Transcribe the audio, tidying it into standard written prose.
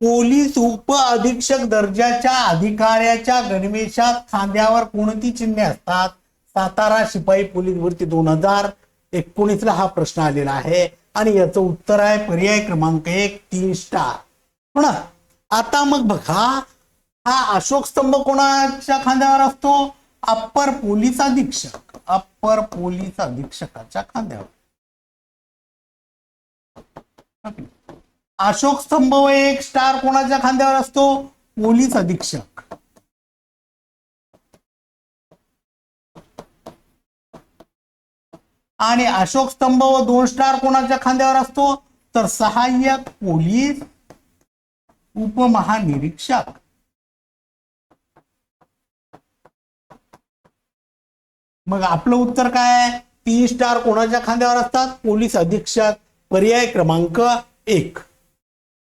Police उप अधीक्षक दर्जाच्या अधिकाऱ्याच्या गणवेशात खांद्यावर कोणती चिन्हे असतात? सातारा शिपाई पोलीस भरती 2019 ला हा प्रश्न आलेला आहे आणि याचं उत्तर आहे पर्याय क्रमांक 1 3 स्टार. हो ना. आता मग बघा, हा अशोक स्तंभ कोणाच्या खांद्यावर असतो? अप्पर पोलीस अधीक्षक, अप्पर पोलीस अधीक्षकाच्या खांद्यावर. अशोक स्तंभ व 1 स्टार कोणाच्या खांद्यावर असतो? पोलीस अधीक्षक. आणि अशोक स्तंभ व 2 स्टार कोणाच्या खांद्यावर असतो? तर सहाय्यक पोलीस उपमहानिरीक्षक. मग आपलं उत्तर काय? 3 स्टार कोणाच्या खांद्यावर असतात? पोलीस अधीक्षक. पर्याय क्रमांक 1.